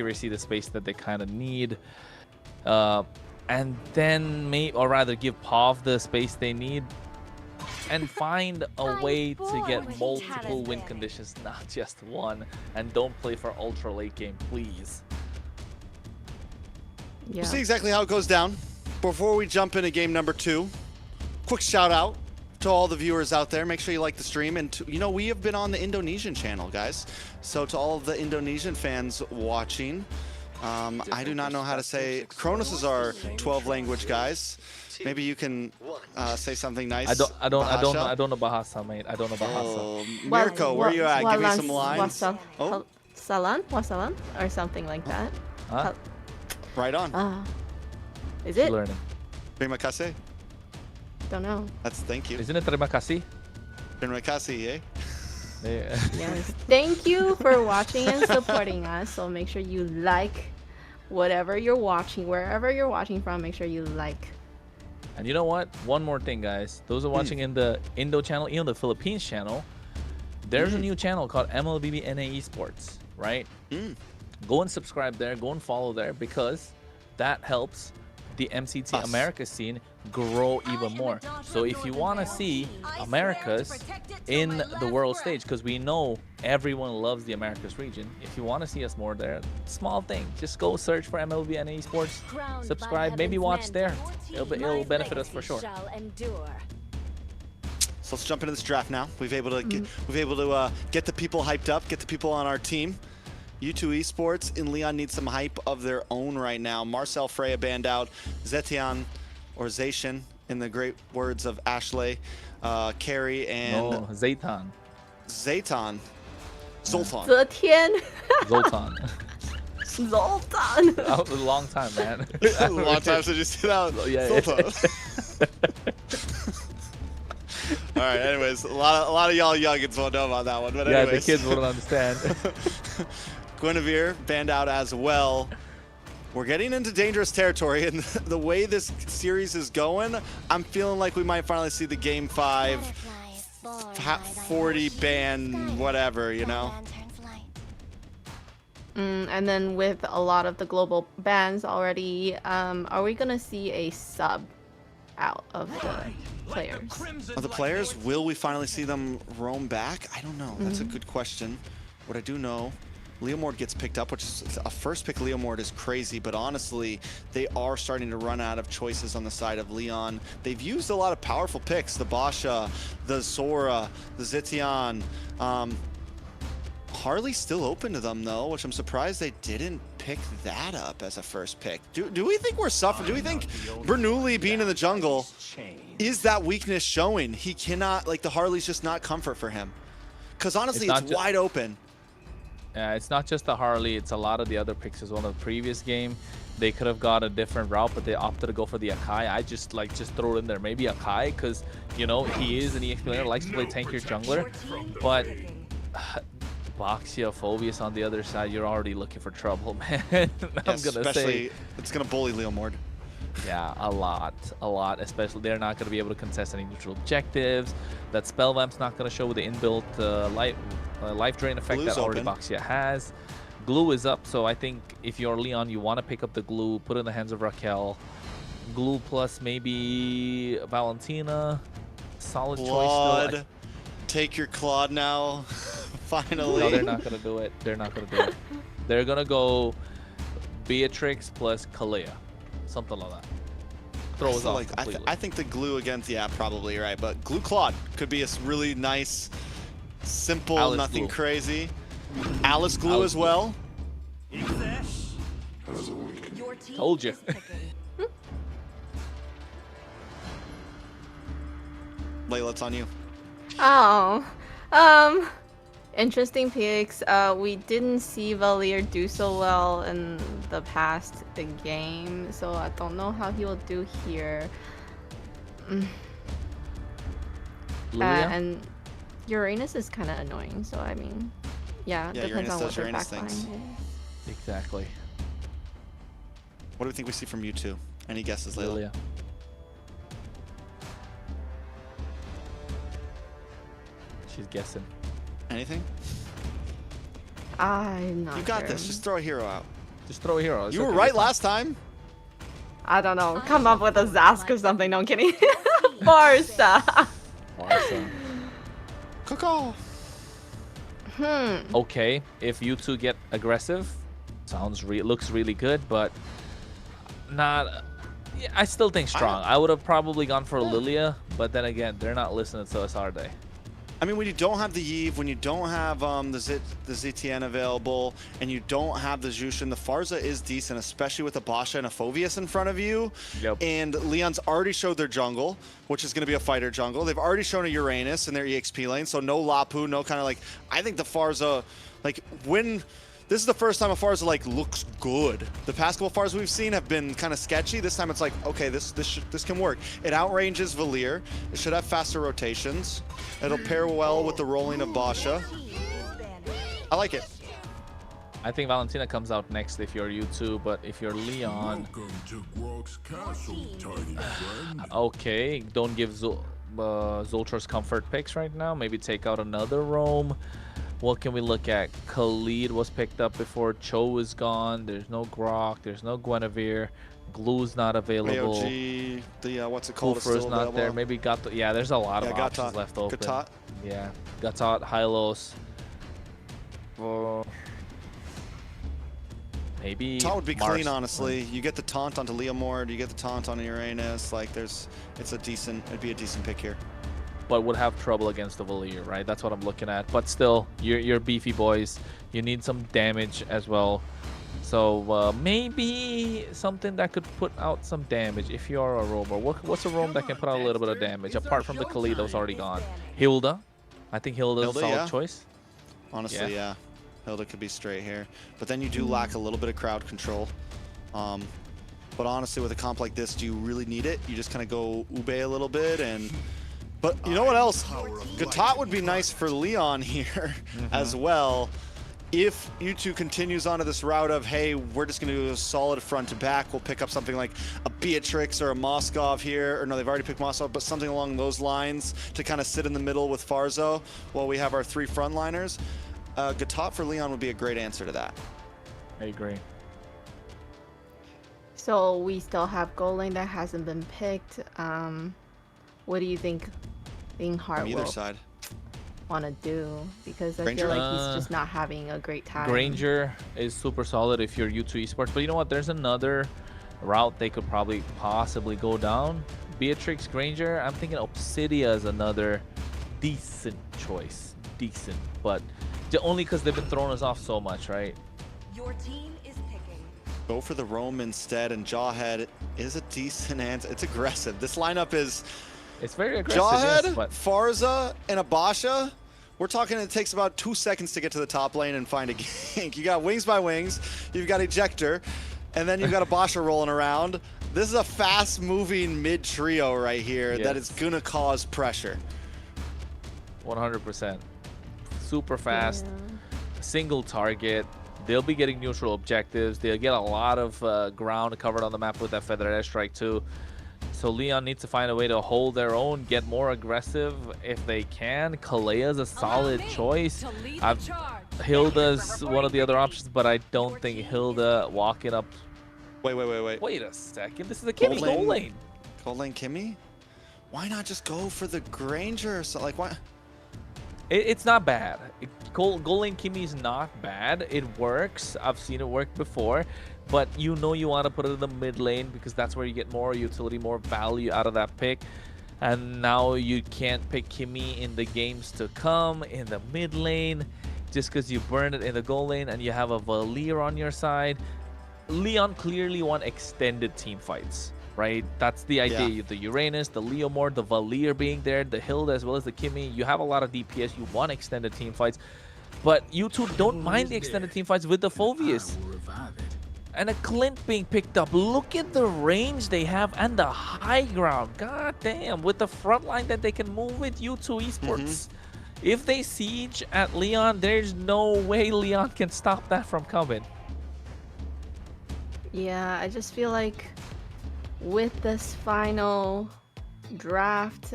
accuracy, the space that they kind of need. And then or rather give POV the space they need and find a way to get multiple win conditions, not just one. And don't play for ultra late game, please. Yeah. We'll see exactly how it goes down. Before we jump into game number 2, quick shout out to all the viewers out there. Make sure you like the stream. And you know, we have been on the Indonesian channel, guys. So to all of the Indonesian fans watching, I do not know how to say. Kronos is our 12 language guys. Maybe you can say something nice. I don't know Bahasa, mate. I don't know Bahasa. Oh, Mirko, where are you at? Give me some lines. Oh. Wasalan or something like that. Huh? Right on. Is it? Learning. Terima kasih. Don't know. That's thank you. Isn't it terima kasih? Terima kasih, eh? Yeah. Yes. Thank you for watching and supporting us. So make sure you like whatever you're watching, wherever you're watching from. Make sure you like. And you know what? One more thing, guys. Those are watching in the Indo channel, even the Philippines channel. There's a new channel called MLBB Esports, right? Go and subscribe there. Go and follow there because that helps the MCT America scene grow even more. So if you want to see Americas in the world stage, because we know everyone loves the Americas region, if you want to see us more there, small thing, just go search for MLB Esports, subscribe, maybe watch there. It'll benefit us for sure. So let's jump into this draft now. We've able to get the people hyped up, get the people on our team. U2 Esports in Lyon needs some hype of their own right now. Marcel Freya banned out. Zetian, or Zacian, in the great words of Ashley, Carrie, and... No, Zaytan. Zoltan. Zetian. Zoltan. Zoltan. That was a long time, man. A long time since you see that. Yeah, Zoltan. All right, anyways, a lot of y'all youngins won't know about that one, but anyways. Yeah, the kids wouldn't understand. Guinevere banned out as well. We're getting into dangerous territory, and the way this series is going, I'm feeling like we might finally see the Game 5 40 ban, whatever, you know? And then with a lot of the global bans already, are we going to see a sub out of the players? Of the players, will we finally see them roam back? I don't know. That's a good question. What I do know, Leomord gets picked up, which is a first pick. Leomord is crazy, but honestly, they are starting to run out of choices on the side of Lyon. They've used a lot of powerful picks, the Basha, the Zora, the Zetian. Harley's still open to them though, which I'm surprised they didn't pick that up as a first pick. Do we think we're suffering? Do we think Bernoulli being in the jungle, is that weakness showing? He cannot, like the Harley's just not comfort for him. Because honestly, it's wide open. Yeah, it's not just the Harley, it's a lot of the other picks as well. In the previous game, they could have got a different route, but they opted to go for the Akai. I just throw it in there. Maybe Akai, because, you know, he is an EX player, likes to play tankier jungler. But Boxia, Phobius on the other side, you're already looking for trouble, man. Especially, it's going to bully Leomord. Yeah, a lot, especially they're not going to be able to contest any neutral objectives. That spell vamp's not going to show with the inbuilt life drain effect Glue's that already open. Boxia has. Glue is up, so I think if you're Leon, you want to pick up the glue, put it in the hands of Raquel. Glue plus maybe Valentina. Solid choice still. Take your Claude now. Finally. No, they're not going to do it. They're not going to do it. They're going to go Beatrix plus Kalea. Something like that. Throw us off completely. I think the glue against, yeah, probably right. But glue Claude could be a really nice, simple, Alice nothing glue. Crazy. Alice glue Alice as well. Told you. Layla, it's on you. Oh, interesting picks. We didn't see Valier do so well in the past game, so I don't know how he will do here. And Uranus is kind of annoying, so I mean, yeah, depends on what their backline is. Exactly. What do we think we see from you two? Any guesses, Layla? Lilia. She's guessing. Anything? I'm not You got sure. this. Just throw a hero out. Just throw a hero. It's You were okay, right it's fine. last time. I don't know. Come up with a Zask or something. No, I'm kidding. Barca. Awesome. Caw. Okay, if you two get aggressive, looks really good, but not. Yeah, I still think strong. I would have probably gone for Lilia, but then again, they're not listening to us, are they? I mean, when you don't have the Yve, when you don't have the ZTN available, and you don't have the Jushin, the Farza is decent, especially with a Basha and a Phoveus in front of you. Yep. And Leon's already showed their jungle, which is going to be a fighter jungle. They've already shown a Uranus in their EXP lane, so no Lapu, no kind of like. I think the Farza, like when. This is the first time a Farza like looks good. The past couple Farzas we've seen have been kind of sketchy. This time it's like, okay, this can work. It outranges Valier. It should have faster rotations. It'll pair well with the rolling of Basha. I like it. I think Valentina comes out next if you're U2, but if you're Leon, okay, don't give Zoltar's comfort picks right now. Maybe take out another roam. What can we look at? Khalid was picked up before. Cho is gone. There's no Grok. There's no Guinevere. Glue's not available. AOG, the what's it called? Kufra's not there. Maybe Gatot. Yeah, there's a lot of options left open. Gatot. Yeah, Gatot, Hylos. Maybe Taunt would be Mars. clean, honestly. You get the taunt onto Leomord. You get the taunt on Uranus. Like, it'd be a decent pick here. But would have trouble against the Valier, right? That's what I'm looking at. But still, you're beefy boys. You need some damage as well. So maybe something that could put out some damage if you are a roamer. What's a roam that can put out a little bit of damage apart from the Khalid that was already gone? Hilda. I think Hilda's a solid choice. Honestly, yeah. Hilda could be straight here. But then you do lack a little bit of crowd control. But honestly, with a comp like this, do you really need it? You just kind of go Ube a little bit and... But you know what else? Gatot would be nice for Leon here as well. If U2 continues onto this route of, hey, we're just going to do a solid front to back, we'll pick up something like a Beatrix or a Moskov here. Or no, they've already picked Moskov, but something along those lines to kind of sit in the middle with Farzo while we have our three frontliners. Gatot for Leon would be a great answer to that. I agree. So we still have goal lane that hasn't been picked. What do you think Hart From either will side. want to do? Because I Granger? feel like he's just not having a great time. Granger is super solid if you're U2 Esports. But you know what? There's another route they could possibly go down. Beatrix, Granger. I'm thinking Obsidia is another decent choice. Decent. But only because they've been throwing us off so much, right? Your team is picking. Go for the roam instead, and Jawhead is a decent answer. It's aggressive. This lineup is... It's very aggressive, Jawhead, yes, but... Farza, and a Basha. We're talking it takes about 2 seconds to get to the top lane and find a gank. You got Wings by Wings, you've got Ejector, and then you've got a Basha rolling around. This is a fast-moving mid-trio right here that is going to cause pressure. 100%. Super fast, single target. They'll be getting neutral objectives. They'll get a lot of ground covered on the map with that Feather Airstrike too. So Leon needs to find a way to hold their own, get more aggressive if they can. Kalea's a solid choice. Hilda's one of the other options, but I don't think Hilda walking up. Wait. Wait a second. This is a Kimmy goal lane. Gold lane Kimmy? Why not just go for the Granger or something? Like, why? It's not bad. Goal lane Kimmy is not bad. It works. I've seen it work before. But you know you want to put it in the mid lane because that's where you get more utility, more value out of that pick. And now you can't pick Kimmy in the games to come in the mid lane just because you burn it in the goal lane and you have a Valier on your side. Leon clearly won extended team fights, right? That's the idea. Yeah. The Uranus, the Leomord, the Valier being there, the Hilda as well as the Kimmy. You have a lot of DPS. You want extended team fights. But you two don't mind the extended team fights with the Phoveus. And a Clint being picked up. Look at the range they have and the high ground. God damn. With the front line that they can move with U2 Esports. If they siege at Leon, there's no way Leon can stop that from coming. Yeah, I just feel like with this final draft,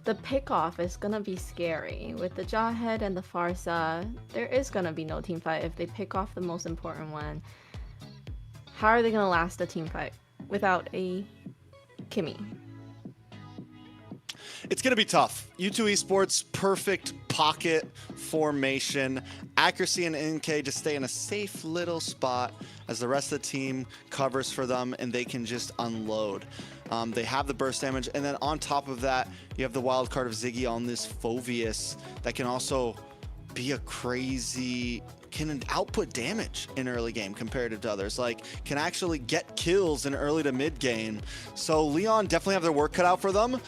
the pickoff is gonna be scary. With the Jawhead and the Farsa, there is gonna be no team fight if they pick off the most important one. How are they gonna last a team fight without a Kimmy? It's going to be tough. U2 Esports, perfect pocket formation. Accuracy and NK just stay in a safe little spot as the rest of the team covers for them and they can just unload. They have the burst damage, and then on top of that, you have the wild card of Ziggy on this Phoveus that can also be a crazy, can output damage in early game comparative to others, like can actually get kills in early to mid game. So Lyon definitely have their work cut out for them.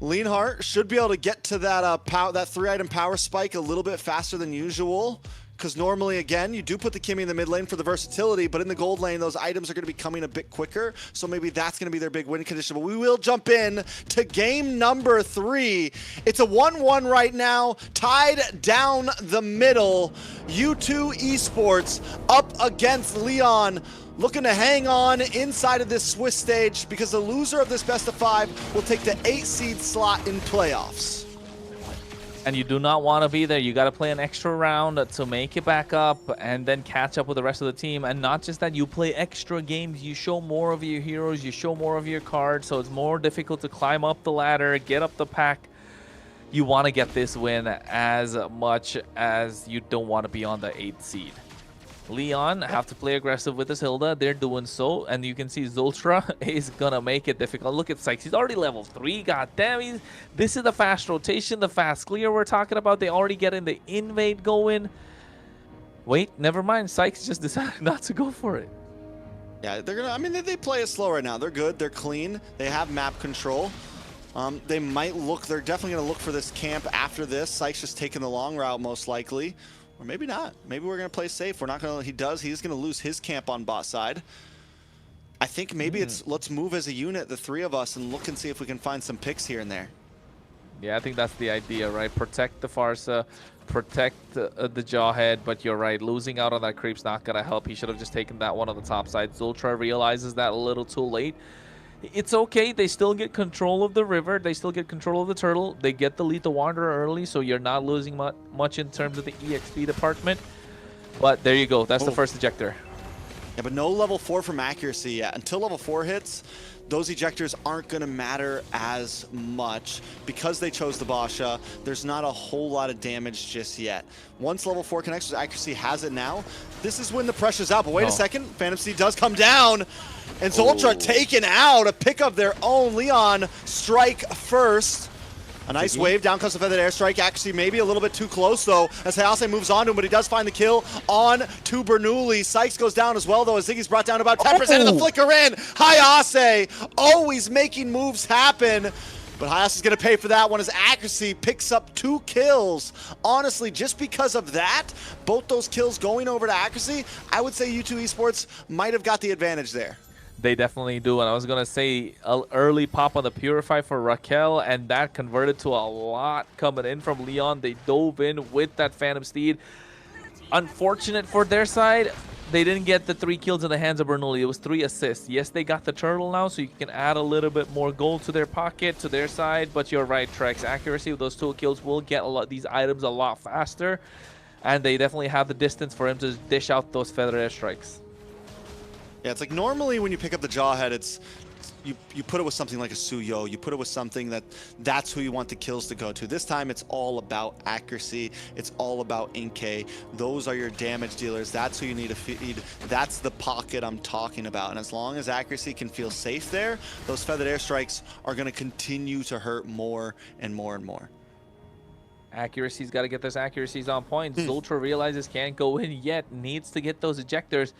Leonhart should be able to get to that that 3-item power spike a little bit faster than usual, because normally, again, you do put the Kimmy in the mid lane for the versatility, but in the gold lane, those items are going to be coming a bit quicker, so maybe that's going to be their big win condition. But we will jump in to game number 3. It's a 1-1 right now, tied down the middle. U2 Esports up against Lyon, looking to hang on inside of this Swiss stage, because the loser of this best of 5 will take the 8 seed slot in playoffs. And you do not want to be there. You got to play an extra round to make it back up and then catch up with the rest of the team. And not just that, you play extra games. You show more of your heroes. You show more of your cards. So it's more difficult to climb up the ladder, get up the pack. You want to get this win as much as you don't want to be on the 8th seed. Lyon have to play aggressive with this Hilda. They're doing so, and you can see Zultra is gonna make it difficult. Look at Sykes. He's already level 3. God damn, this is the fast rotation, the fast clear we're talking about. They already getting the invade going. Wait, never mind. Sykes just decided not to go for it. Yeah, they're gonna. I mean, they play it slow right now. They're good. They're clean. They have map control. They might look. They're definitely gonna look for this camp after this. Sykes just taking the long route most likely. Or maybe not. Maybe we're going to play safe. We're not going to... He's going to lose his camp on bot side. I think maybe it's... Let's move as a unit, the 3 of us, and look and see if we can find some picks here and there. Yeah, I think that's the idea, right? Protect the Farsa, protect the Jawhead, but you're right. Losing out on that creep's not going to help. He should have just taken that one on the top side. Zultra realizes that a little too late. It's okay. They still get control of the river. They still get control of the turtle. They get the Lethal Wanderer early, so you're not losing much in terms of the EXP department. But there you go. That's the first ejector. Yeah, but no level 4 from accuracy yet. Until level 4 hits, those ejectors aren't going to matter as much. Because they chose the Basha, there's not a whole lot of damage just yet. Once level 4 connects with accuracy has it now, this is when the pressure's out. But wait a second. Phantom Seed does come down. And Zultra taken out, a pick of their own. Lyon strike first. A nice wave, down comes the feathered airstrike. Actually, maybe a little bit too close, though, as Hayase moves on to him, but he does find the kill on to Bernoulli. Sykes goes down as well, though, as Ziggy's brought down about 10% of the flicker in. Hayase always making moves happen, but Hayase is going to pay for that one as accuracy picks up 2 kills. Honestly, just because of that, both those kills going over to accuracy, I would say U2 Esports might have got the advantage there. They definitely do, and I was going to say an early pop on the Purify for Raquel, and that converted to a lot coming in from Lyon. They dove in with that Phantom Steed. Unfortunate for their side, they didn't get the 3 kills in the hands of Bernoulli. It was 3 assists. Yes, they got the turtle now, so you can add a little bit more gold to their pocket, to their side, but you're right, Trex. Accuracy with those 2 kills will get these items a lot faster, and they definitely have the distance for him to dish out those feather airstrikes. Yeah, it's like normally when you pick up the Jawhead, it's you put it with something like a Suyo. You put it with something that's who you want the kills to go to. This time it's all about accuracy. It's all about NK. Those are your damage dealers. That's who you need to feed. That's the pocket I'm talking about. And as long as accuracy can feel safe there, those feathered airstrikes are going to continue to hurt more and more and more. Accuracy's got to get those accuracies on point. Zultra realizes can't go in yet. Needs to get those ejectors.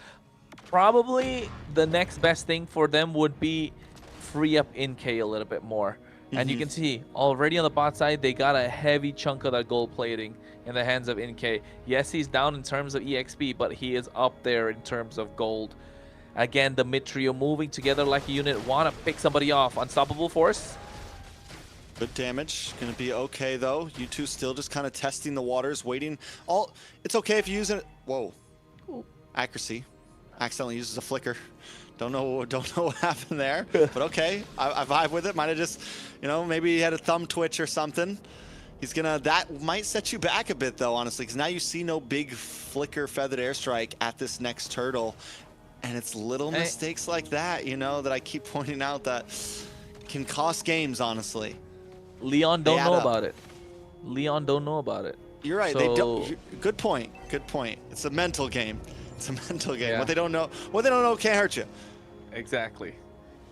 Probably the next best thing for them would be free up NK a little bit more. And you can see already on the bot side, they got a heavy chunk of that gold plating in the hands of NK. Yes, he's down in terms of EXP, but he is up there in terms of gold. Again, the mid trio moving together like a unit, want to pick somebody off. Unstoppable Force. Good damage. Going to be okay, though. U2 still just kind of testing the waters, waiting. It's okay if you use it. Whoa. Ooh. Accuracy. Accidentally uses a flicker. Don't know what happened there, but okay, I vibe with it. Might have just, you know, maybe he had a thumb twitch or something. He's gonna, that might set you back a bit though, honestly, because now you see no big flicker feathered airstrike at this next turtle. And it's little mistakes like that, you know, that I keep pointing out that can cost games, honestly. Lyon don't know about it. Lyon don't know about it. You're right. So, they don't. Good point. Good point. It's a mental game. It's a mental game. Yeah. What they don't know can't hurt you. Exactly.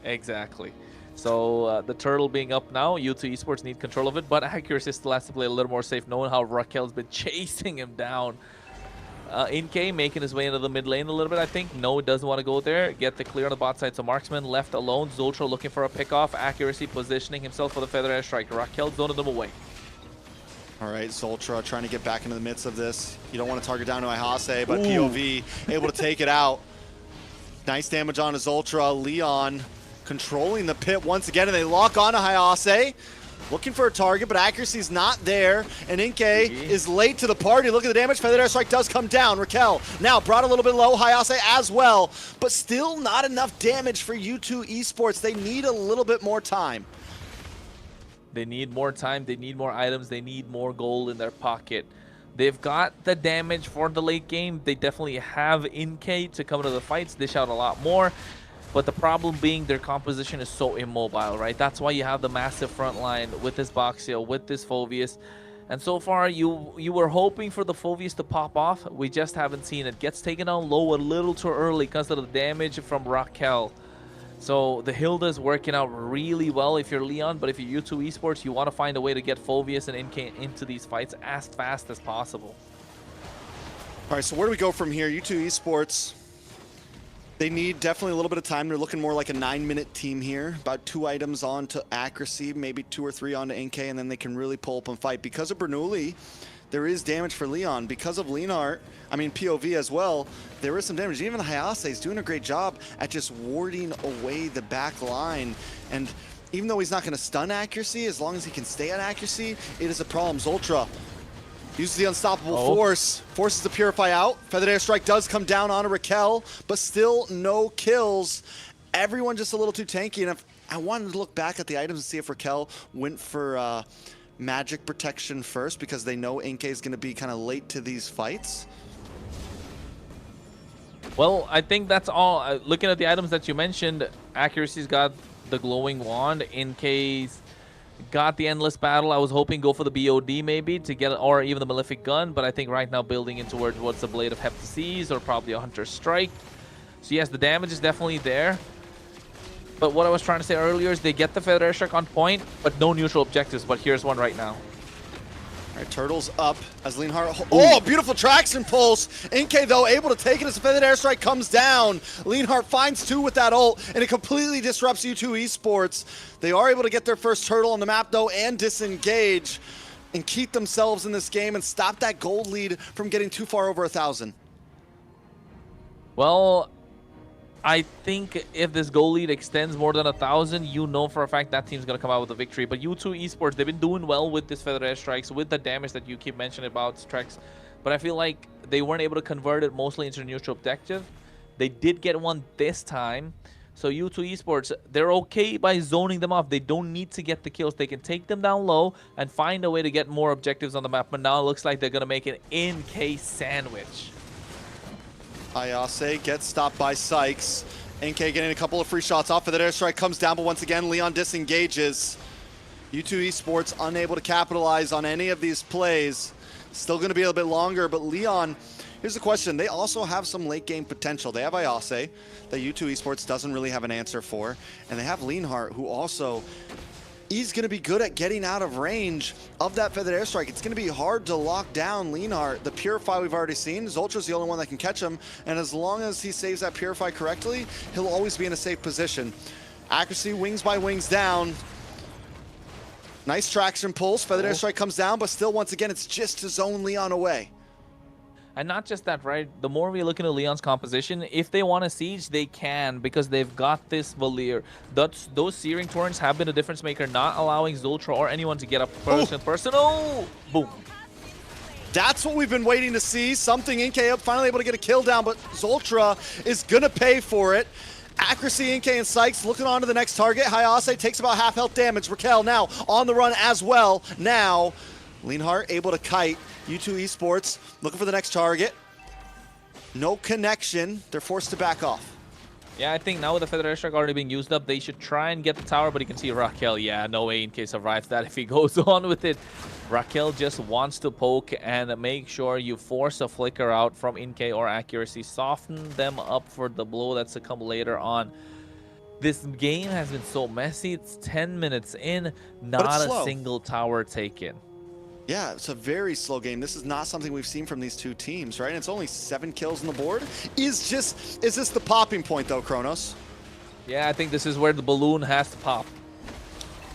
Exactly. So the turtle being up now, U2 Esports need control of it, but Accuracy still has to play a little more safe, knowing how Raquel's been chasing him down. InK making his way into the mid lane a little bit, I think. No, doesn't want to go there. Get the clear on the bot side, so Marksman left alone. Zoltra looking for a pickoff. Accuracy positioning himself for the feather airstrike. Raquel zoning them away. All right, Zoltra trying to get back into the midst of this. You don't want to target down to Ihase, but Ooh. POV able to take it out. Nice damage on Zoltra. Leon controlling the pit once again, and they lock on to Hayase. Looking for a target, but Accuracy's not there. And InK is late to the party. Look at the damage. Feather Airstrike does come down. Raquel now brought a little bit low. Hayase as well, but still not enough damage for U2 Esports. They need a little bit more time. They need more time. They need more items. They need more gold in their pocket. They've got the damage for the late game. They definitely have InK to come into the fights, dish out a lot more. But the problem being their composition is so immobile, right? That's why you have the massive front line with this Boxio, with this Phoveus. And so far, you were hoping for the Phoveus to pop off. We just haven't seen it. Gets taken down low a little too early because of the damage from Raquel. So the Hilda is working out really well if you're Lyon, but if you're U2 Esports, you want to find a way to get Phoveus and InK into these fights as fast as possible. All right, so where do we go from here? U2 Esports, they need definitely a little bit of time. They're looking more like a 9-minute team here. About 2 items on to Accuracy, maybe 2 or 3 on to InK, and then they can really pull up and fight. Because of Bernoulli, there is damage for Leon. Because of Leonhart, I mean POV as well, there is some damage. Even Hayase is doing a great job at just warding away the back line. And even though he's not going to stun Accuracy, as long as he can stay at Accuracy, it is a problem. Zoltra uses the unstoppable force, forces the Purify out. Feathered Airstrike does come down on Raquel, but still no kills. Everyone just a little too tanky. And if I wanted to look back at the items and see if Raquel went for magic protection first, because they know InK is going to be kind of late to these fights. Well, I think that's all. Looking at the items that you mentioned, Accuracy's got the glowing wand. InK's got the endless battle. I was hoping go for the BOD maybe to get, or even the malefic gun, but I think right now building in towards what's a blade of Heptases or probably a hunter's strike. So yes, the damage is definitely there. But what I was trying to say earlier is they get the feather airstrike on point, but no neutral objectives. But here's one right now. All right, Turtles up as Leonhart. Oh, beautiful traction pulse. InK, though, able to take it as the feathered airstrike comes down. Leonhart finds 2 with that ult, and it completely disrupts U2 Esports. They are able to get their first turtle on the map, though, and disengage and keep themselves in this game and stop that gold lead from getting too far over 1,000. Well, I think if this goal lead extends more than 1,000, you know for a fact that team's going to come out with a victory. But U2 Esports, they've been doing well with this feather airstrikes, with the damage that you keep mentioning about Strex. But I feel like they weren't able to convert it mostly into a neutral objective. They did get one this time. So U2 Esports, they're okay by zoning them off. They don't need to get the kills. They can take them down low and find a way to get more objectives on the map. But now it looks like they're going to make an InK sandwich. Ayase gets stopped by Sykes. InK getting a couple of free shots off of that airstrike, comes down, but once again, Leon disengages. U2 Esports unable to capitalize on any of these plays. Still going to be a little bit longer, but Leon, here's the question. They also have some late game potential. They have Ayase that U2 Esports doesn't really have an answer for, and they have Leonhart, who also, he's going to be good at getting out of range of that feathered airstrike. It's going to be hard to lock down Leonhart. The Purify we've already seen. Zoltra's the only one that can catch him, and as long as he saves that Purify correctly, he'll always be in a safe position. Accuracy, wings by wings down. Nice traction pulse. Feathered airstrike comes down, but still, once again, it's just to zone Leon away. And not just that, right? The more we look into Leon's composition, if they want to siege, they can, because they've got this Valier. Those Searing Torrents have been a difference maker, not allowing Zoltra or anyone to get up close and personal. Boom. That's what we've been waiting to see. Something Inkay up, finally able to get a kill down, but Zoltra is going to pay for it. Accuracy, Inkay and Sykes looking on to the next target. Hayase takes about half health damage. Raquel now on the run as well. Now, Leonhardt able to kite. U2 Esports looking for the next target. No connection. They're forced to back off. Yeah, I think now with the Feather Airstrike already being used up, they should try and get the tower, but you can see Raquel, yeah, no way Inkay survives that if he goes on with it. Raquel just wants to poke and make sure you force a flicker out from Inkay or accuracy. Soften them up for the blow that's to come later on. This game has been so messy. It's 10 minutes in, not a single tower taken. Yeah, it's a very slow game. This is not something we've seen from these two teams, right? And it's only 7 kills on the board. Is this the popping point, though, Kronos? Yeah, I think this is where the balloon has to pop.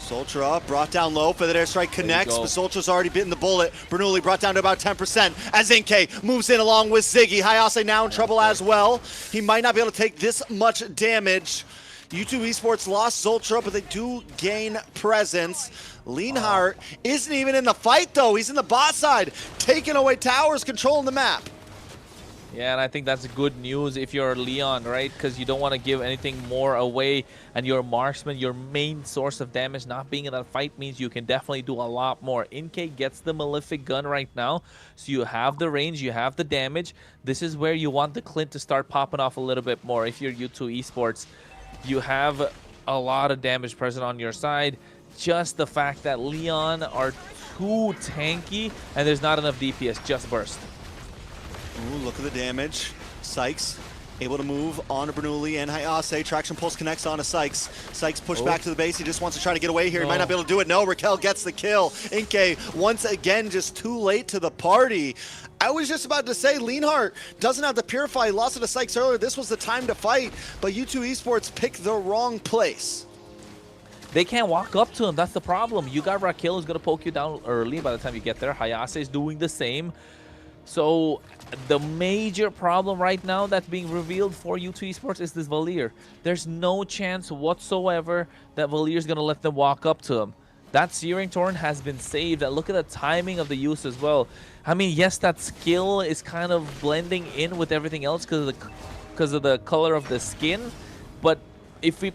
Zoltra brought down low. Feather Airstrike connects, but Zoltra's already bitten the bullet. Bernoulli brought down to about 10% as Inkay moves in along with Ziggy. Hayase now in trouble as well. He might not be able to take this much damage. U2 Esports lost Zoltra, but they do gain presence. Leonhardt isn't even in the fight, though. He's in the bot side, taking away towers, controlling the map. Yeah, and I think that's good news if you're Lyon, right? Because you don't want to give anything more away, and your marksman, your main source of damage, not being in that fight means you can definitely do a lot more. Inkay gets the Malefic gun right now, so you have the range, you have the damage. This is where you want the Clint to start popping off a little bit more. If you're U2 Esports, you have a lot of damage present on your side. Just the fact that Lyon are too tanky and there's not enough DPS, just burst. Ooh, look at the damage. Sykes able to move on to Bernoulli and Hayase. Traction Pulse connects onto Sykes. Sykes pushed back to the base. He just wants to try to get away here. He might not be able to do it. No, Raquel gets the kill. Inkay once again just too late to the party. I was just about to say, Leonhardt doesn't have to purify. He lost it to Sykes earlier. This was the time to fight, but U2 Esports picked the wrong place. They can't walk up to him. That's the problem. You got Raquel who's going to poke you down early by the time you get there. Hayase is doing the same. So the major problem right now that's being revealed for U2 Esports is this Valier. There's no chance whatsoever that Valier is going to let them walk up to him. That Searing Torrent has been saved. Look at the timing of the use as well. I mean, yes, that skill is kind of blending in with everything else because of the color of the skin, but if we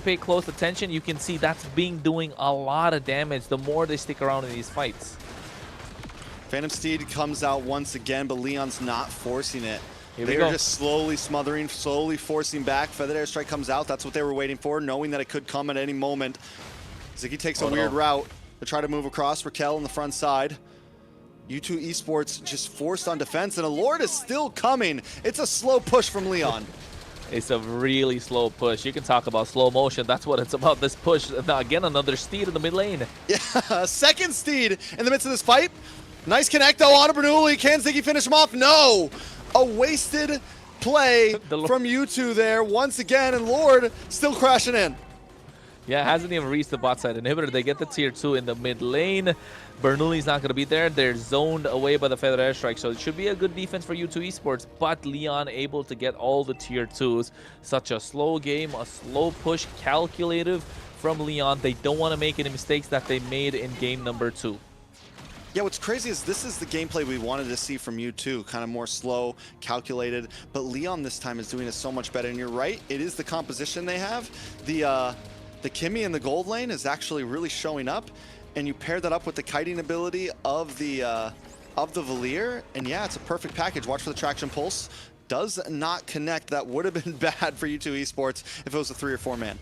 pay close attention, you can see that's doing a lot of damage the more they stick around in these fights. Phantom Steed comes out once again, but Leon's not forcing it. They're just slowly smothering, slowly forcing back. Feather Airstrike comes out. That's what they were waiting for, knowing that it could come at any moment. Ziggy takes a weird route to try to move across. Raquel on the front side. U2 Esports just forced on defense, and a Lord is still coming. It's a slow push from Lyon. It's a really slow push. You can talk about slow motion. That's what it's about, this push. Now, again, another Steed in the mid lane. Yeah, second Steed in the midst of this fight. Nice connect, though, on to Bernoulli. Can Ziggy finish him off? No! A wasted play from U2 there once again, and Lord still crashing in. Yeah, it hasn't even reached the bot side inhibitor. They get the tier 2 in the mid lane. Bernoulli's not going to be there. They're zoned away by the Feather Airstrike, so it should be a good defense for U2 Esports, but Lyon able to get all the tier 2s. Such a slow game, a slow push, calculative from Lyon. They don't want to make any mistakes that they made in game number 2. Yeah, what's crazy is this is the gameplay we wanted to see from U2, kind of more slow, calculated, but Lyon this time is doing it so much better, and you're right, it is the composition they have. The Kimmy in the gold lane is actually really showing up, and you pair that up with the kiting ability of the Valier, and yeah, it's a perfect package. Watch for the Traction Pulse. Does not connect. That would have been bad for U2 Esports if it was a 3 or 4 man.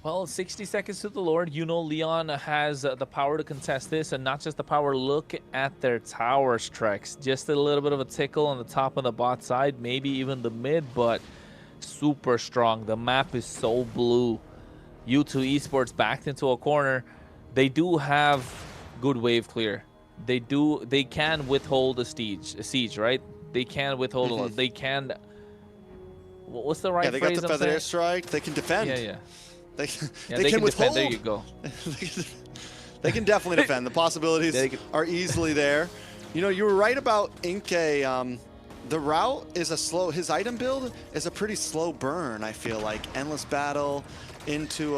Well, 60 seconds to the Lord. You know Lyon has the power to contest this, and not just the power. Look at their towers, Trex. Just a little bit of a tickle on the top of the bot side, maybe even the mid, but super strong. The map is so blue. U2 Esports backed into a corner. They do have good wave clear. They can withhold a siege, right? They can withhold they can. What's the right phrase? Yeah, they got the Feather Airstrike. They can defend. Yeah. They can withhold. Defend. There you go. They can definitely defend. The possibilities are easily there. You know, you were right about Inkay. The route is a slow, his item build is a pretty slow burn, I feel like. Endless battle into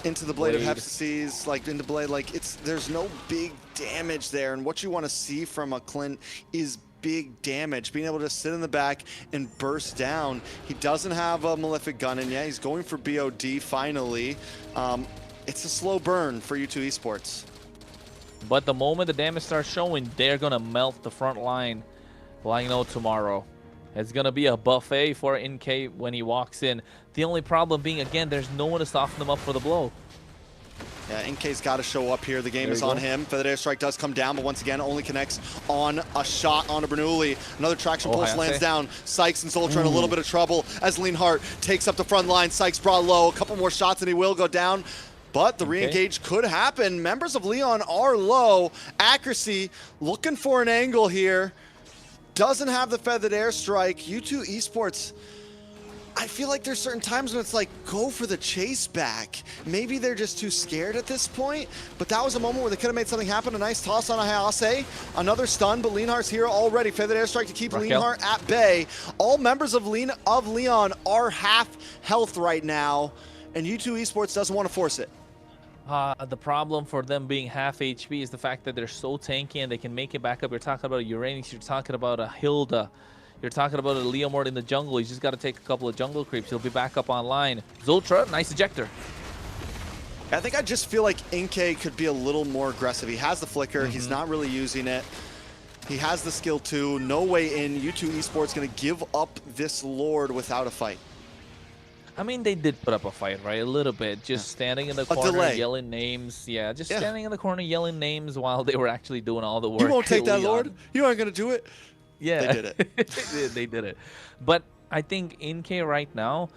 into the blade of Blade. Hephaestus, like into blade, like there's no big damage there, and what you want to see from a Clint is big damage, being able to sit in the back and burst down. He doesn't have a Malefic gun in yet. He's going for BOD finally. It's a slow burn for U2 Esports. But the moment the damage starts showing, they're gonna melt the front line. Lyon tomorrow. It's gonna be a buffet for NK when he walks in. The only problem being, again, there's no one to soften them up for the blow. Yeah, NK's got to show up here. The game is on him. Feathered Airstrike does come down, but once again, only connects on a shot onto Bernoulli. Another traction pulse lands down. Sykes and Zoltra in a little bit of trouble as Leanhart takes up the front line. Sykes brought low. A couple more shots and he will go down. But the re-engage could happen. Members of Lyon are low. Accuracy looking for an angle here. Doesn't have the Feathered Airstrike. U2 Esports, I feel like there's certain times when it's like, go for the chase back. Maybe they're just too scared at this point, but that was a moment where they could have made something happen. A nice toss on a Hayase. Another stun, but Leanhart's here already. Feathered Airstrike to keep Leanhart at bay. All members of Lyon are half health right now, and U2 Esports doesn't want to force it. The problem for them being half HP is the fact that they're so tanky and they can make it back up. You're talking about a Uranus, you're talking about a Hilda, you're talking about a Leomord in the jungle. He's just got to take a couple of jungle creeps. He'll be back up online. Zoltra, nice ejector. I think I just feel like NK could be a little more aggressive. He has the flicker. He's not really using it. He has the skill too. No way in. U2 Esports going to give up this Lord without a fight. I mean, they did put up a fight, right? A little bit. Just standing in the corner, yelling names. Yeah, just standing in the corner, yelling names while they were actually doing all the work. You won't take that, Lord? You aren't going to do it? Yeah. They did it. They did it. But I think NK right now,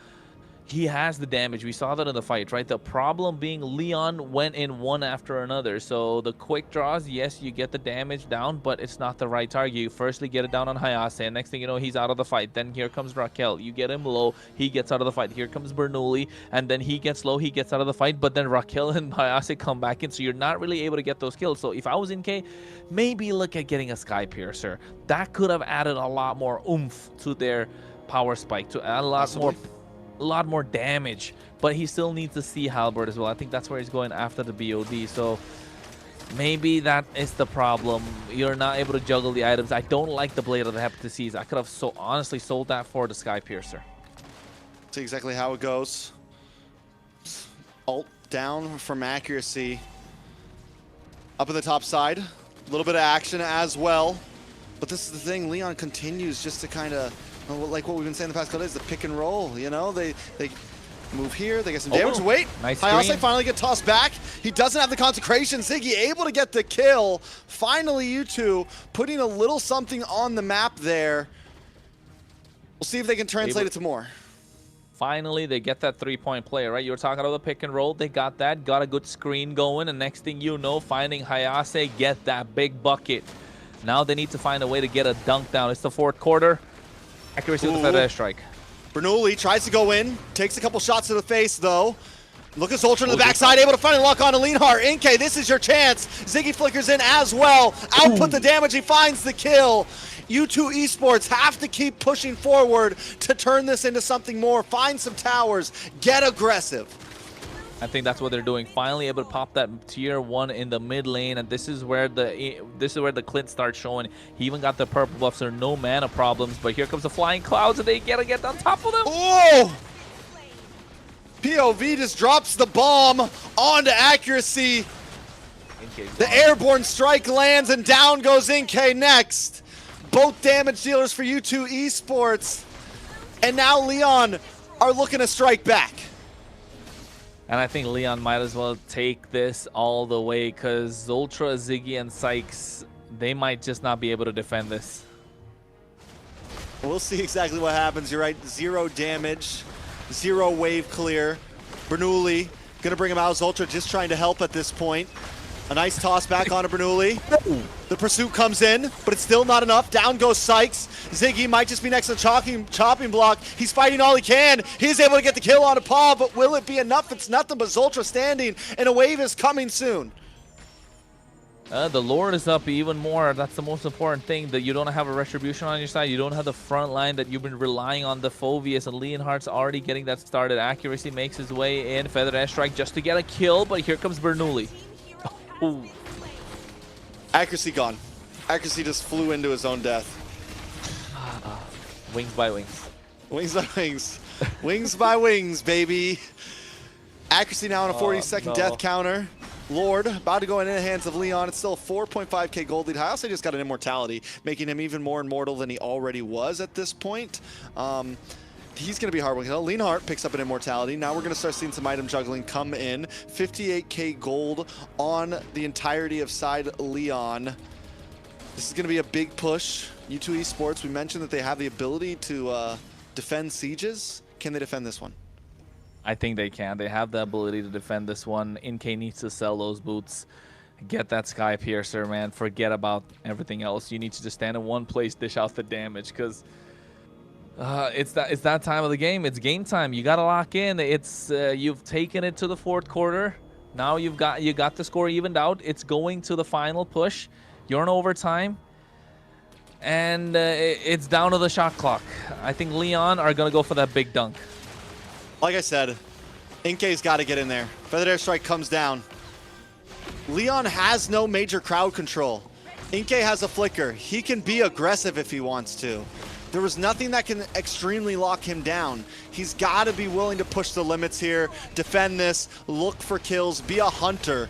he has the damage. We saw that in the fight, right? The problem being Lyon went in one after another. So the quick draws, yes, you get the damage down, but it's not the right target. You firstly get it down on Hayase, and next thing you know, he's out of the fight. Then here comes Raquel. You get him low, he gets out of the fight. Here comes Bernoulli, and then he gets low, he gets out of the fight, but then Raquel and Hayase come back in, so you're not really able to get those kills. So if I was NK, maybe look at getting a Sky Piercer. That could have added a lot more oomph to their power spike, to add a lot more damage, but he still needs to see Halberd as well. I think that's where he's going after the BOD, so maybe that is the problem. You're not able to juggle the items. I don't like the Blade of the Hepatitis. I could have honestly sold that for the Sky Piercer. See exactly how it goes. Ult down from accuracy. Up in the top side, a little bit of action as well. But this is the thing, Lyon continues just to kind of, like what we've been saying the past couple days, the pick and roll, you know? They move here, they get some damage. Wait, nice Hayase finally get tossed back. He doesn't have the consecration. Ziggy able to get the kill. Finally, U2 putting a little something on the map there. We'll see if they can translate it to more. Finally, they get that three-point play, right? You were talking about the pick and roll. They got that, got a good screen going, and next thing you know, finding Hayase, get that big bucket. Now they need to find a way to get a dunk down. It's the fourth quarter. Accuracy with the Feather Airstrike. Bernoulli tries to go in, takes a couple shots to the face though. Look at Zoltra in the backside, able to finally lock on to Leanhart. NK, this is your chance. Ziggy flickers in as well. Output the damage, he finds the kill. U2 Esports have to keep pushing forward to turn this into something more. Find some towers, get aggressive. I think that's what they're doing. Finally able to pop that tier 1 in the mid lane, and this is where the Clint starts showing. He even got the purple buffs, so no mana problems. But here comes the flying clouds, and they gotta get on top of them. Oh! POV just drops the bomb onto accuracy. The airborne strike lands, and down goes NK next. Both damage dealers for U2 Esports, and now Lyon are looking to strike back. And I think Lyon might as well take this all the way, because Zoltra, Ziggy, and Sykes, they might just not be able to defend this. We'll see exactly what happens. You're right, 0 damage, 0 wave clear. Bernoulli gonna bring him out. Zoltra just trying to help at this point. A nice toss back onto Bernoulli. The pursuit comes in, but it's still not enough. Down goes Sykes. Ziggy might just be next to the chopping block. He's fighting all he can. He's able to get the kill on a paw, but will it be enough? It's nothing but Zoltra standing, and a wave is coming soon. The Lord is up even more. That's the most important thing, that you don't have a Retribution on your side. You don't have the front line that you've been relying on. The Phoveus and Leonhardt's already getting that started. Accuracy makes his way in. Feathered Airstrike just to get a kill, but here comes Bernoulli. Ooh. Accuracy gone. Accuracy just flew into his own death. Wings by wings. Wings by wings. Wings by wings, baby. Accuracy now on a 40-second death counter. Lord about to go into the hands of Lyon. It's still a 4.5k gold lead. Hayase just got an immortality, making him even more immortal than he already was at this point. He's going to be hard one kill. Leonhardt picks up an immortality. Now we're going to start seeing some item juggling come in. 58k gold on the entirety of side Lyon. This is going to be a big push. U2 Esports, we mentioned that they have the ability to defend sieges. Can they defend this one? I think they can. They have the ability to defend this one. NK needs to sell those boots. Get that Sky Piercer, man. Forget about everything else. You need to just stand in one place, dish out the damage, because it's that time of the game. It's game time. You got to lock in. It's you've taken it to the fourth quarter. Now you got the score evened out. It's going to the final push. You're in overtime. And it's down to the shot clock. I think Lyon are going to go for that big dunk. Like I said, Inke's got to get in there. Feathered Airstrike comes down. Lyon has no major crowd control. Inke has a flicker. He can be aggressive if he wants to. There was nothing that can extremely lock him down. He's got to be willing to push the limits here, defend this, look for kills, be a hunter.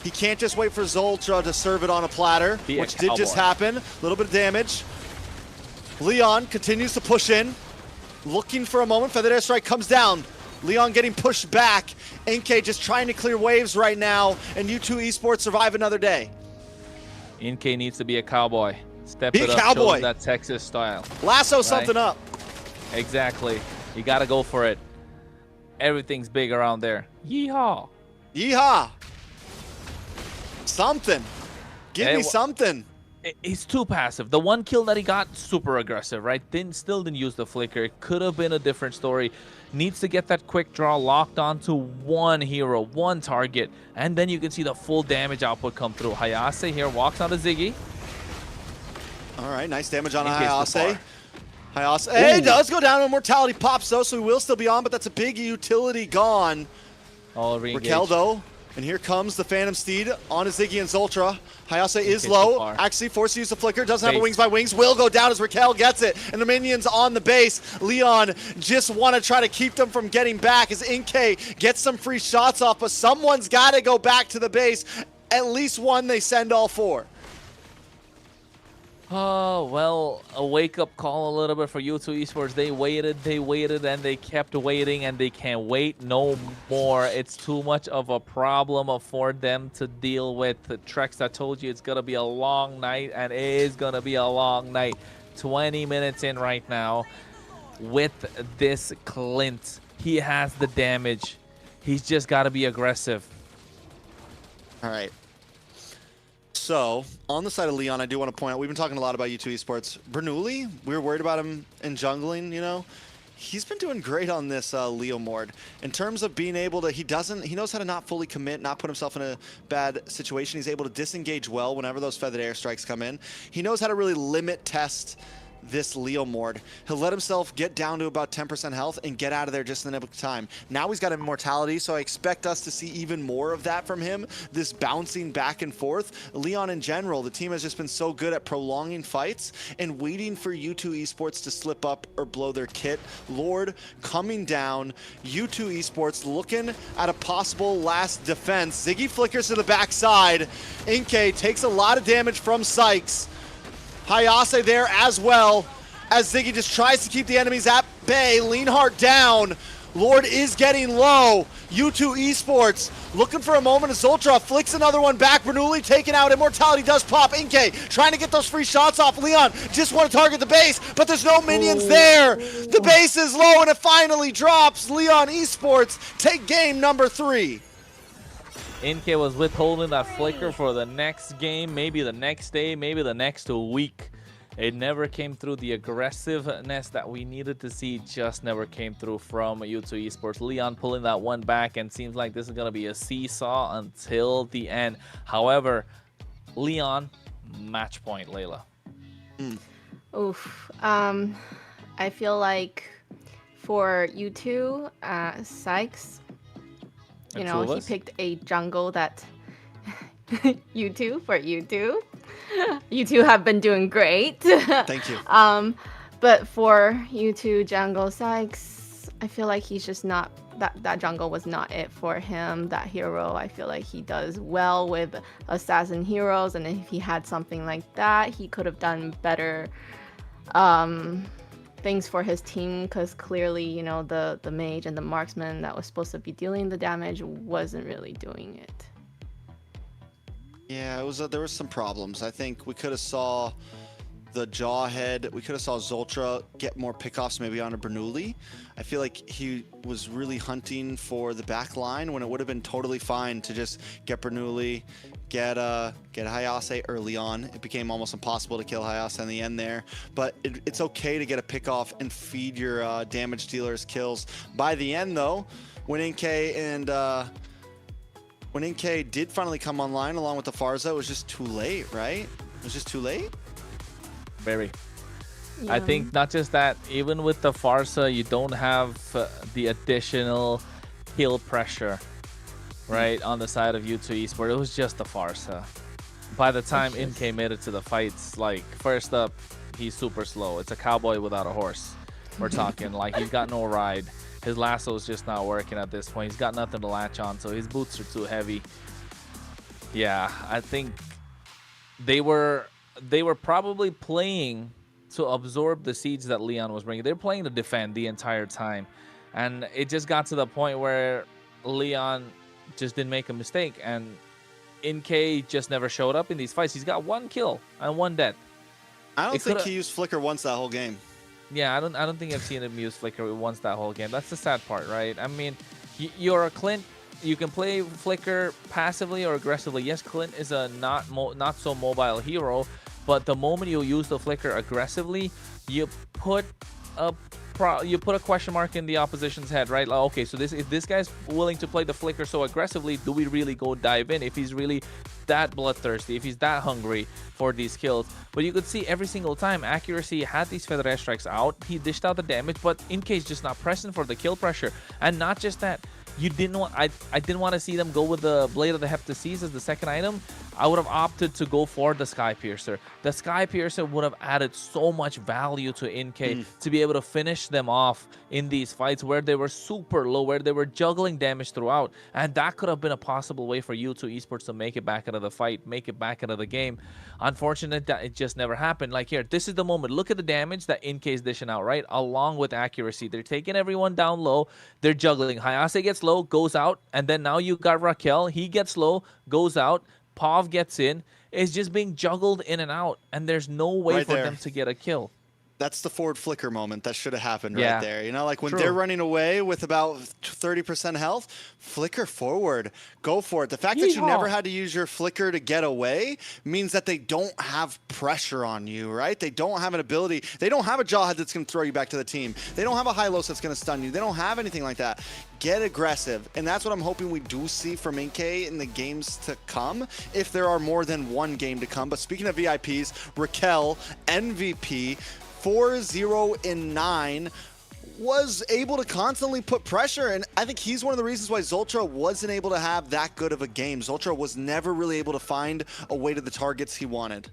He can't just wait for Zoltra to serve it on a platter, which did just happen. A little bit of damage. Lyon continues to push in. Looking for a moment. Feathered Airstrike comes down. Lyon getting pushed back. NK just trying to clear waves right now. And U2 Esports survive another day. NK needs to be a cowboy. Step be it a up, cowboy. show that Texas style. Lasso something up. Exactly. You got to go for it. Everything's big around there. Yeehaw. Yeehaw. Something. Give me something. He's too passive. The one kill that he got, super aggressive, right? Still didn't use the flicker. It could have been a different story. Needs to get that quick draw locked onto one hero, one target, and then you can see the full damage output come through. Hayase here walks onto Ziggy. All right, nice damage on Hayase. Hayase, hey, does go down. Immortality pops though, so he will still be on, but that's a big utility gone. Oh, Raquel though. And here comes the Phantom Steed on his Ziggy and Zoltra. Hayase is low. Actually forced to use the flicker. Doesn't have a wings by wings. Will go down as Raquel gets it. And the minions on the base. Lyon just want to try to keep them from getting back as Inke gets some free shots off. But someone's got to go back to the base. At least one, they send all four. Oh, well, a wake-up call a little bit for U2 Esports. They waited, and they kept waiting, and they can't wait no more. It's too much of a problem for them to deal with. The Trex, I told you, it's going to be a long night, and it is going to be a long night. 20 minutes in right now with this Clint. He has the damage. He's just got to be aggressive. All right. So, on the side of Lyon, I do want to point out, we've been talking a lot about U2 Esports. Bernoulli, we were worried about him in jungling, you know. He's been doing great on this Leo Mord. In terms of being able to, he knows how to not fully commit, not put himself in a bad situation. He's able to disengage well whenever those feathered airstrikes come in. He knows how to really limit test this Leo Mord. He'll let himself get down to about 10% health and get out of there just in the nick of time. Now he's got immortality, so I expect us to see even more of that from him, this bouncing back and forth. Lyon in general, the team has just been so good at prolonging fights and waiting for U2 Esports to slip up or blow their kit. Lord coming down, U2 Esports looking at a possible last defense. Ziggy flickers to the backside. Inke takes a lot of damage from Sykes. Hayase there as well, as Ziggy just tries to keep the enemies at bay. Leonhardt down. Lord is getting low. U2 Esports looking for a moment as Zoltra flicks another one back. Bernoulli taken out. Immortality does pop. Inke trying to get those free shots off. Lyon just want to target the base, but there's no minions there. The base is low and it finally drops. Lyon Esports take game number 3. NK was withholding that flicker for the next game, maybe the next day, maybe the next week. It never came through. The aggressiveness that we needed to see just never came through from U2 Esports. Lyon pulling that one back, and seems like this is going to be a seesaw until the end. However, Leon, match point, Layla. Oof. I feel like for you two, Sykes, you know, he picked a jungle that you two have been doing great. Thank you. But for you two, jungle Sykes, I feel like he's just not that jungle was not it for him. That hero, I feel like he does well with assassin heroes, and if he had something like that, he could have done better things for his team, because clearly, you know, the mage and the marksman that was supposed to be dealing the damage wasn't really doing it. Yeah, it was there was some problems. I think we could have saw the Jawhead. We could have saw Zoltra get more pickoffs maybe on a Bernoulli. I feel like he was really hunting for the back line when it would have been totally fine to just get Bernoulli, get Hayase early on. It became almost impossible to kill Hayase in the end there, but it's okay to get a pickoff and feed your damage dealers kills. By the end though, when Inkay did finally come online along with the Farza, it was just too late, right? It was just too late? Very. Yeah. I think not just that, even with the Farsa, you don't have the additional kill pressure, right, on the side of U2 Esports. It was just the Farsa. By the time Inkay made it to the fights, like, first up, he's super slow. It's a cowboy without a horse. We're talking, like, he's got no ride. His lasso's just not working at this point. He's got nothing to latch on, so his boots are too heavy. Yeah, I think they were probably playing to absorb the siege that Leon was bringing. They're playing to defend the entire time. And it just got to the point where Leon just didn't make a mistake. And Inkay just never showed up in these fights. He's got 1 kill and 1 death. I don't think he used Flicker once that whole game. Yeah, I don't think I've seen him use Flicker once that whole game. That's the sad part, right? I mean, you're a Clint. You can play Flicker passively or aggressively. Yes, Clint is a not so mobile hero, but the moment you use the Flicker aggressively, you put a question mark in the opposition's head, right? Like, okay, so if this guy's willing to play the Flicker so aggressively, do we really go dive in? If he's really that bloodthirsty, if he's that hungry for these kills. But you could see every single time Accuracy had these feather strikes out, he dished out the damage, but Inkay's just not pressing for the kill pressure. And not just that, you didn't want I didn't want to see them go with the Blade of the Heptaseas as the second item. I would have opted to go for the Sky Piercer. The Sky Piercer would have added so much value to Inkay to be able to finish them off in these fights where they were super low, where they were juggling damage throughout. And that could have been a possible way for U2 Esports to make it back into the fight, make it back into the game. Unfortunate that it just never happened. Like here, this is the moment. Look at the damage that Inkay's dishing out, right? Along with Accuracy. They're taking everyone down low. They're juggling. Hayase gets low, goes out. And then now you got Raquel. He gets low, goes out. Pav gets in. It's just being juggled in and out. And there's no way for them to get a kill. That's the forward flicker moment that should have happened right there. You know, like when they're running away with about 30% health, flicker forward, go for it. The fact that you never had to use your flicker to get away means that they don't have pressure on you, right? They don't have an ability. They don't have a Jawhead that's going to throw you back to the team. They don't have a Hylos that's going to stun you. They don't have anything like that. Get aggressive. And that's what I'm hoping we do see from Inkay in the games to come, if there are more than one game to come. But speaking of VIPs, Raquel, MVP, 4-0-9, was able to constantly put pressure, and I think he's one of the reasons why Zoltra wasn't able to have that good of a game. Zoltra was never really able to find a way to the targets he wanted.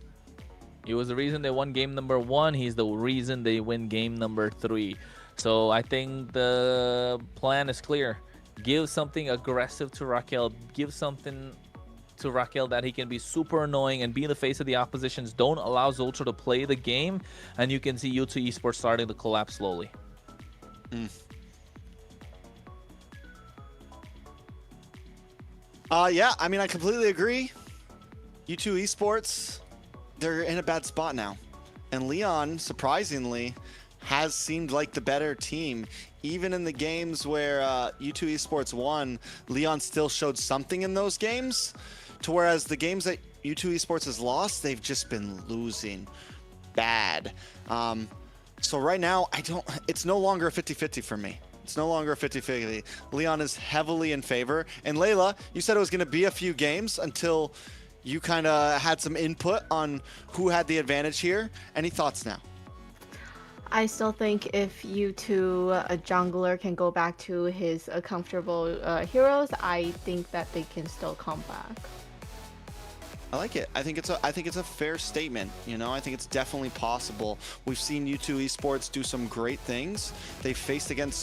He was the reason they won game number 1. He's the reason they win game number 3. So I think the plan is clear. Give something aggressive to Raquel. Give something to Raquel that he can be super annoying and be in the face of the oppositions. Don't allow Zoltra to play the game, and you can see U2 Esports starting to collapse slowly. Yeah, I mean, I completely agree. U2 Esports, they're in a bad spot now. And Lyon, surprisingly, has seemed like the better team. Even in the games where U2 Esports won, Lyon still showed something in those games. To whereas the games that U2 Esports has lost, they've just been losing bad. So right now, it's no longer a 50-50 for me. It's no longer a 50-50. Lyon is heavily in favor. And Layla, you said it was going to be a few games until you kind of had some input on who had the advantage here. Any thoughts now? I still think if U2, a jungler, can go back to his comfortable heroes, I think that they can still come back. I like it. I think it's a fair statement. You know, I think it's definitely possible. We've seen U2 Esports do some great things. They faced against